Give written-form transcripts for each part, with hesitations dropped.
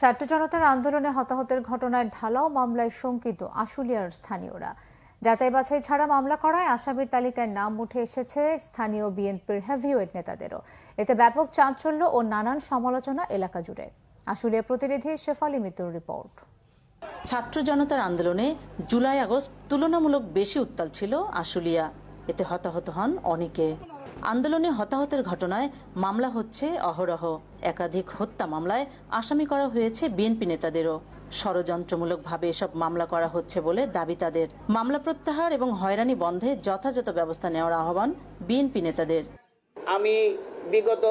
ছাত্র জনতার আন্দোলনে হতাহতের ঘটনায় ঢালাও মামলায় শঙ্কিত আশুলিয়ার স্থানীয়রা। যাচাই বাছাই ছাড়া মামলা করায় আসামির তালিকায় নাম উঠে এসেছে স্থানীয় বিএনপির হেভিওয়েট নেতাদেরও। এতে ব্যাপক চাঞ্চল্য ও নানান সমালোচনা এলাকা জুড়ে। আশুলিয়া প্রতিনিধি শেফালী মিতুর রিপোর্ট। ছাত্র জনতার আন্দোলনে জুলাই আগস্ট তুলনামূলক বেশি উত্তাল ছিল আশুলিয়া। এতে হতাহত হন অনেকে। আন্দোলনে হতাহতের ঘটনায় মামলা হচ্ছে অহরহ। একাধিক হত্যা মামলায় আসামি করা হয়েছে বিএনপি নেতাদেরও। ষড়যন্ত্রমূলকভাবে এসব মামলা করা হচ্ছে বলে দাবি তাদের। মামলা প্রত্যাহার এবং হয়রানি বন্ধে যথাযথ ব্যবস্থা নেওয়ার আহ্বান বিএনপি নেতাদের। আমি বিগত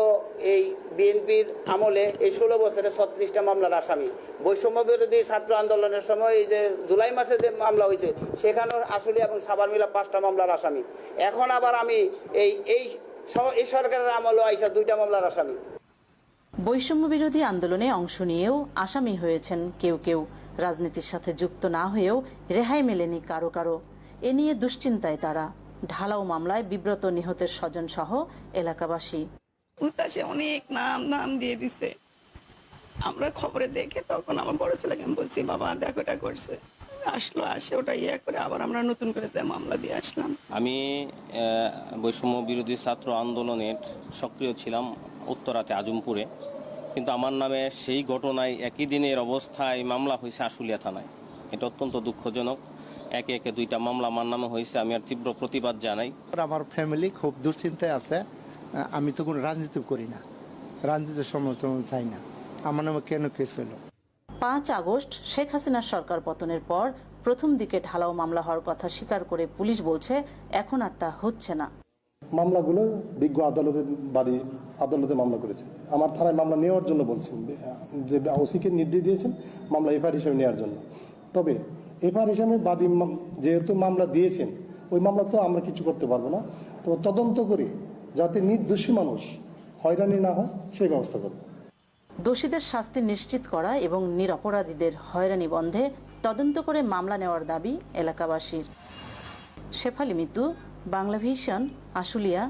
এই বিএনপির আমলে এই 16 বছরে 36টা মামলার আসামি। বৈষম্য বিরোধী ছাত্র আন্দোলনের সময় এই যে জুলাই মাসে যে মামলা হয়েছে সেখানেও আশুলিয়া এবং সাভার মিলা 5টা মামলার আসামি। এখন আবার আমি এই সরকারের আমলে আইসা 2টা মামলার আসামি। বৈষম্য বিরোধী আন্দোলনে অংশ নিয়েও আসামি হয়েছেন কেউ কেউ। রাজনীতির সাথে যুক্ত না হয়েও রেহাই মেলেনি কারো কারো। এ নিয়ে দুশ্চিন্তায় তারা। ঢালাও মামলায় বিব্রত নিহতের স্বজন সহ এলাকাবাসী। উত্তাসে অনেক নাম দিয়ে দিছে। আমরা খবরে দেখে তখন আমার বড় ছেলেকে আমি বলছি, বাবা দেখো এটা করছে। আসে ওটা করে আবার আমরা নতুন করে মামলা দিয়ে আসলাম। আমি বৈষম্য বিরোধী ছাত্র আন্দোলনের সক্রিয় ছিলাম উত্তরাতে আজমপুরে, কিন্তু আমার নামে সেই ঘটনায় একই দিনের অবস্থায় মামলা হয়েছে আশুলিয়া থানায়। এটা অত্যন্ত দুঃখজনক। একে একে 2টা মামলা আমার নামে হয়েছে। আমি আর তীব্র প্রতিবাদ জানাই। আমার ফ্যামিলি খুব দুশ্চিন্তায় আছে। আমি তো কোনো রাজনীতি করি না, রাজনীতির সমালোচনা চাই না। আমার নামে কেন কেস হলো? 5 আগস্ট শেখ হাসিনার সরকার পতনের পর প্রথম দিকে ঢালাও মামলা হওয়ার কথা স্বীকার করে পুলিশ বলছে এখন আর তা হচ্ছে না। মামলাগুলো বিজ্ঞ আদালতে মামলা করেছেন। আমার থানায় মামলা নেওয়ার জন্য বলছেন, যে ওসিকে নির্দেশ দিয়েছেন মামলা এফআইআর হিসেবে নেওয়ার জন্য। তবে এফআইআর হিসেবে বাদী যেহেতু মামলা দিয়েছেন, ওই মামলা তো আমরা কিছু করতে পারবো না। তবে তদন্ত করে যাতে নির্দোষী মানুষ হয়রানি না হয় সেই ব্যবস্থা করব। দোষীদের শাস্তি নিশ্চিত করা এবং নিরপরাধীদের হয়রানি বন্ধে তদন্ত করে মামলা নেওয়ার দাবি এলাকাবাসীর। শেফালী মিতু, বাংলা ভিশন, আশুলিয়া।